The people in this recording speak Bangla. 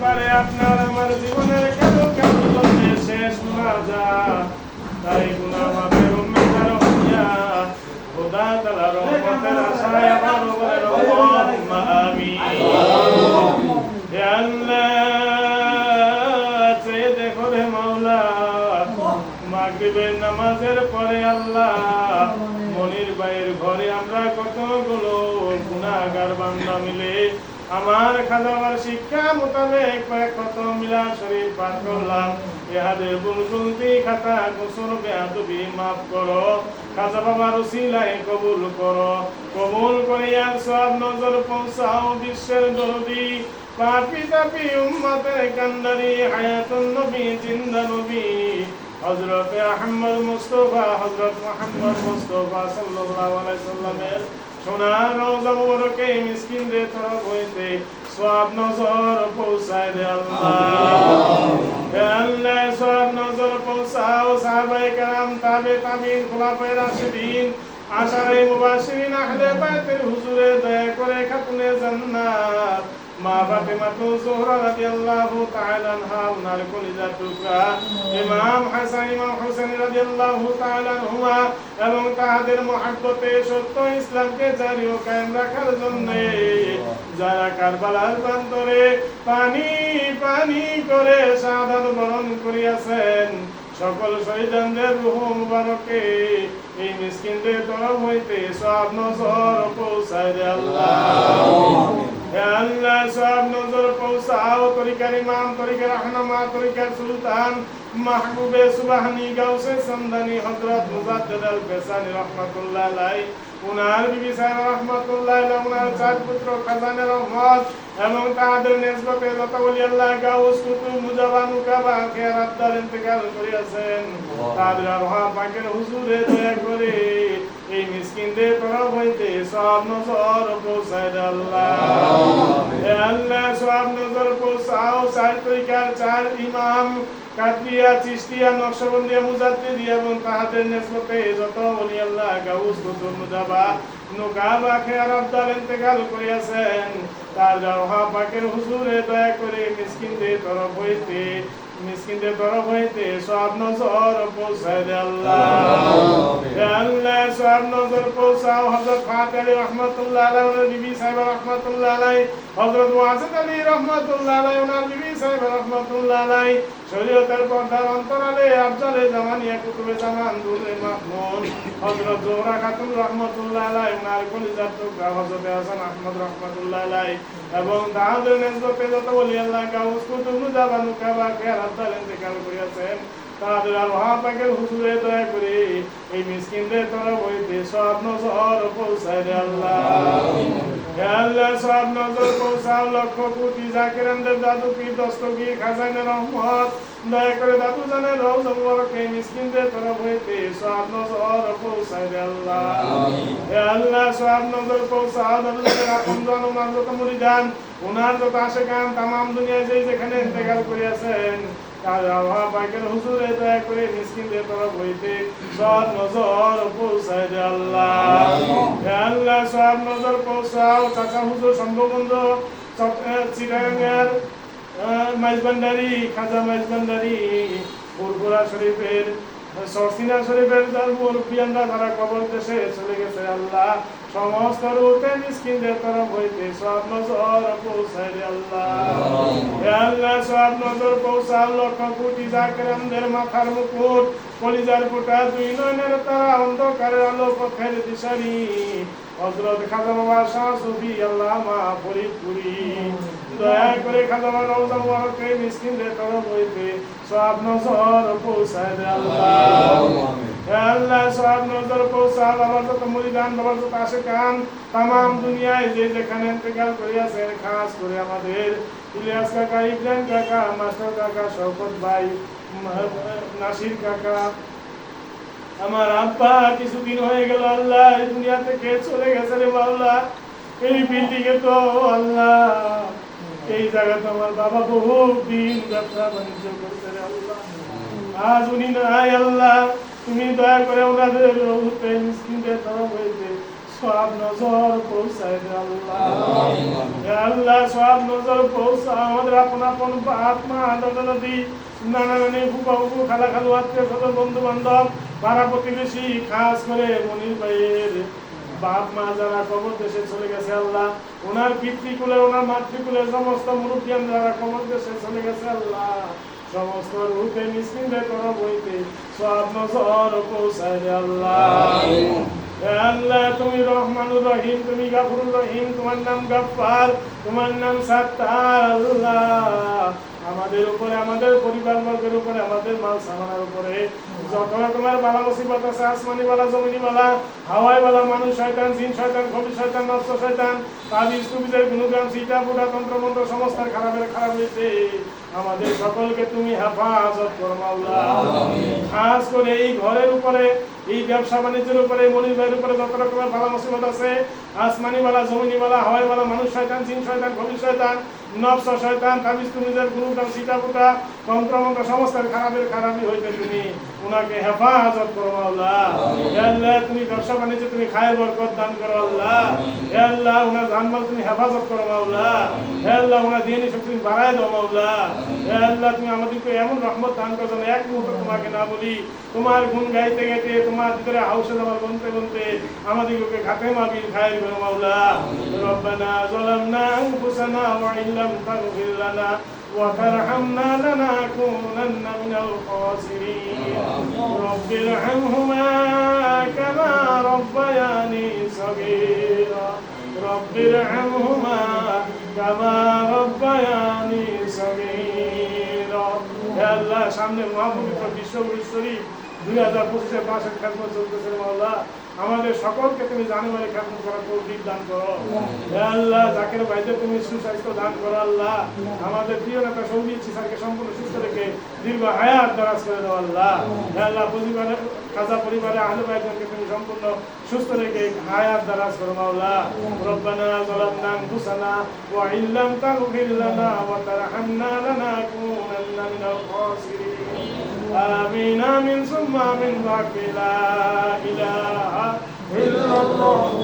পারে আপনার আমার জীবনের কেন কেমন বলতে শেষ না যা তাই গুনাহ মাফের উম্মতের হইয়া খোদা তাআলার রহমতের আশায় আমার উপরে রহমত আমিন। হে আল্লাহ চেয়ে দেখো রে মাওলা, মাগরিবের নামাজের পরে আল্লাহ মনির ভাইয়ের ঘরে আমরা কতগুলো গুনাহগার বান্দা মিলে আমার খাজাবার শিক্ষা মোতাবেক কত মিলাদ শরীফ পাঠ করলাম। ইহাদের ভুল ত্রুটি খাতা কুসুর বেয়াদবি মাফ করো, খাজা বাবার উসিলায় কবুল করো, কবুল করিয়া সব নজর পৌঁছাও বিশ্বের দরদি পাপি তাপি উম্মতের কান্দারি হায়াতুন নবী জিন্দা নবী হযরত আহমদ মুস্তাফা হযরত মুহাম্মদ মুস্তাফা সাল্লাল্লাহু আলাইহি সাল্লামের সোনার রওজা মুবারকে মিসকিনদের তরফ হইতে সওয়াব নজর পৌঁছায় দে আল্লাহ। হে আল্লাহ সওয়াব নজর পৌঁছাও সাহাবায়ে কেরাম তাবে তাবিন খুলাফায়ে রাশিদিন আশারে মুবাশশিরিন আহলে বাইতের হুজুরে দয়া করে খাতুনে জান্নাত মা ফাতেমা জোহরা রাদিয়াল্লাহু তাআলা আনহা উনার কলিজার টুকরা ইমাম হাসান ইমাম হুসাইন রাদিয়াল্লাহু তাআলা আনহুমা এবং তাদের মহব্বতে সত্য ইসলামকে জারি ও কায়েম রাখার জন্য যারা কারবালার প্রান্তরে পানি পানি করে শাহাদাত বরণ করিয়াছেন সকল শহীদদের রূহ মুবারকে এই মিসকিনদের তরফ হইতে সওয়াব নজর পৌঁছায় দে আল্লাহ। হে আল্লাহ সওয়াব নজর পৌঁছাও তরিকার ইমাম তরিকার রাহনুমা তরিকার সুলতান মাহবুবে সুবহানি গাউসে সামদানি হযরত মুজাদ্দিদ আল ফেসানি রাহমাতুল্লাহ আলাইহি উনার বিবি সাহেব রাহমাতুল্লাহ আলাইহি উনার চার পুত্র খাজানে রহমত এবং তাদের নিসবতে যত ওলি আল্লাহ গাউস কুতুব মুজাবান মুকাবা খেরাত দার ইন্তেকাল করিয়াছেন তাদের রহ পাকের হুজুরে দয়া করে এই মিসকিনদের তরফ হইতে সওয়াব নজর পৌঁছায় দে আল্লাহ। হে আল্লাহ সওয়াব নজর পৌঁছাও চার তরিকার চার ইমাম কাদরিয়া চিশতিয়া নকশবন্দিয়া মুজাদ্দিদিয়া এবং তাদের নিসবতে যত ওলি আল্লাহ গাউস কুতুব মুজাবা নুকাবা খেরাত দার ইন্তেকাল করিয়াছেন তাদের রহ পাকের হুজুরে দয়া করে মিসকিনদের তরফ হইতে সওয়াব নজর পৌঁছায় দে আল্লাহ। হে আল্লাহ সওয়াব নজর পৌঁছাও হযরত ফাতিহ আলী রাহমাতুল্লাহ আলাইহি ওনার বিবি সাহেবা রাহমাতুল্লাহ আলাইহি হযরত ওয়াজিদ আলী রাহমাতুল্লাহ আলাইহি ওনার বিবি সাহেবা রাহমাতুল্লাহ আলাইহি শরীয়তের পর্দার অন্তরালে আফজালে জামানিয়া কুতুবে জামান দুরে মাহমুদ হযরত জোহরা খাতুন রাহমাতুল্লাহ আলাইহি ওনার কলিজার টুকরা হযরত হাসান আহমদ রাহমাতুল্লাহ আলাইহি এবং তাদের নিসবতে যত ওলি আল্লাহ গাউস কুতুব মুজাবা নুকাবা খেরাত দার ইন্তেকাল করিয়াছেন তাদের আল্লাহ পাকের হুজুরে দয়া করে এই মিসকিনদের তরফ হইতে সওয়াব নজর পৌঁছায় দে আল্লাহ। হে আল্লাহ সওয়াব নজর পৌঁছাও লক্ষ কোটি জাকিরানদের দাদু পীর দস্তগীর খাজানে রহমত দয়া করে দাদু জানের রওজা মুবারকে মিসকিনদের তরফ হইতে সওয়াব নজর পৌঁছায় দে আল্লাহ। হে আল্লাহ সওয়াব নজর পৌঁছাও দাদু জানের আপনজন ওনার যত মুরিদান ওনার যত আশিকান তামাম দুনিয়ায় যেখানে ইন্তেকাল করিয়াছেন তাদের আল্লাহ পাকের হুজুরে দয়া করে মিসকিনদের তরফ হইতে সওয়াব নজর পৌঁছায় দে আল্লাহ। হে আল্লাহ সওয়াব নজর পৌঁছাও চাচা হুজুর সম্ভবন্ধ চিটাগাঙ্গের মাইজবান্ডারি খাজা মাইজবান্ডারি ফুরফুরা শরীফের সরসিনা শরীফের যার মুরব্বিয়ানরা যারা কবর দেশে চলে গেছে আল্লাহ সমস্ত রূপে মিসকিনদের তরফ হইতে সওয়াব নজর পৌঁছায় দে আল্লাহ। হে আল্লাহ সওয়াব নজর পৌঁছাও লক্ষ কোটি জাকিরানদের মাথার মুকুট কলিজার ফোঁটা দুই নয়নের তারা অন্ধকারের আলো পথের দিশারি হযরত খাজা বাবা শাহ সুফি আল্লামা ফরিদপুরি দয়া করে খাজা বাবা রওজা মুবারকে মিসকিনদের তরফ হইতে সওয়াব নজর পৌঁছায় দে আল্লাহ। হে আল্লাহ সওয়াব নজর পৌঁছাও বাবার যত মুরিদান বাবার যত আশিকান তামাম দুনিয়ায় যেখানে ইন্তেকাল করিয়াছেন খাস করে আমাদের ইলিয়াস কাকা ইব্রাহিম কাকা মাস্টার কাকা শওকত ভাই নাসির কাকা আমার আব্বা কিছুদিন হয়ে গেল আল্লাহ এই দুনিয়া থেকে চলে গেছে রে মাওলা। এই বিল্ডিং এ তো আল্লাহ এই জায়গাতে আমার বাবা বহু দিন ব্যবসা বাণিজ্য করছে রে আল্লাহ। আজ উনি নাই আল্লাহ, তুমি দয়া করে ওনাদের রহমতে মিসকিনদের তরফ হইতে সব নজর পৌঁছায় দে আল্লাহ। হে আল্লাহ সব নজর পৌঁছা আমাদের আপন আপন বাপ মা দাদা দাদি নানা নানি ফুফা ফুফু খালা খালু আত্মীয় স্বজন বন্ধু বান্ধব পাড়া প্রতিবেশী খাস করে মনির ভাইয়ের বাপ মা যারা কবর দেশে চলে গেছে আল্লাহ, ওনার পিতৃকুলে ওনার মাতৃকুলে সমস্ত মুরব্বিয়ান যারা কবর দেশে চলে গেছে আল্লাহ, সমস্ত রূপে মিসকিনদের তরফ হইতে সব নজর পৌঁছায় দে আল্লাহ। হে আল্লাহ তুমি রহমানুর রহিম, তুমি গাফুরুর রহিম, তোমার নাম গাফফার, তোমার নাম সাত্তার আল্লাহ। আমাদের উপরে আমাদের পরিবার বর্গের উপরে আমাদের মাল সামানের উপরে যত রকমের বালা মুসিবত আছে, আসমানি বালা জমিনি বালা হাওয়াই বালা মানুষ শয়তান জিন শয়তান খবি শয়তান নফস শয়তান তাবিজ কুবিজের গুণগ্রাম সিটা পুরা তন্ত্র মন্ত্র সমস্ত খারাপের খারাপ হয়েছে আমাদের সকলকে তুমি হেফাজত করো মাওলা। খাস করে এই ঘরের উপরে এই ব্যবসা বাণিজ্যের উপরে মনির ভাইয়ের উপরে যত রকমের বালা মুসিবত আছে, আসমানি বালা জমিনি বালা হাওয়াই বালা মানুষ শয়তান জিন শয়তান খবি শয়তান নফস শয়তান তাবিজ কুবিজের গুণগ্রাম সিটা পুরা তন্ত্র মন্ত্র সমস্ত খারাপের খারাপই হইতে তুমি উনাকে হেফাজত করো মাওলা। হে আল্লাহ তুমি ব্যবসা বাণিজ্যে তুমি খায়ের বরকত দান করো আল্লাহ। হে আল্লাহ উনার জানমাল তুমি হেফাজত করো মাওলা। হে আল্লাহ উনার দিনী শক্তি তুমি বাড়ায় দাও মাওলা। হে আল্লাহ তুমি আমাদেরকে এমন রহমত দান করো যেন এক মুহূর্ত তোমাকে না বলি, তোমার গুণ গাইতে গাইতে তোমার ভিতরে হাউসে যাওয়ার বলতে বলতে আমাদেরকে খাতে মাবিল খায়ের করো মাওলা। রব্বানা যালামনা আনফুসানা ওয়া ইল্লাম তাগফির লানা وترحمنا لنكونن من الخاسرين رب ارحمهما كما ربياني صغيرا رب ارحمهما كما ربياني صغيرا يا الله সামনে মহাপবিত্র বিশ্বগুরু শরীফ 2025 মাসের খেদমত চলতেছে মাওলা, আমাদের সকলকে তুমি জানেমানে খেদমত করার তৌফিক দান করো। হে আল্লাহ জাকির ভাইদের তুমি সুস্বাস্থ্য দান করো আল্লাহ। আমাদের প্রিয় নেতা সৌমিত স্যারকে সম্পূর্ণ সুস্থ রেখে দীর্ঘ হায়াত দারাজ করে দাও আল্লাহ। হে আল্লাহ পরিবারের খাজা পরিবারে আহলে বাইতকে তুমি সম্পূর্ণ সুস্থ রেখে হায়াত দারাজ করো মাওলা। রব্বানা যালামনা আনফুসানা ওয়া ইল্লাম তাগফির লানা ওয়া তারহামনা লানাকুনান্না মিনাল খাসিরিন آمين آمين ثم آمين لا إله إلا الله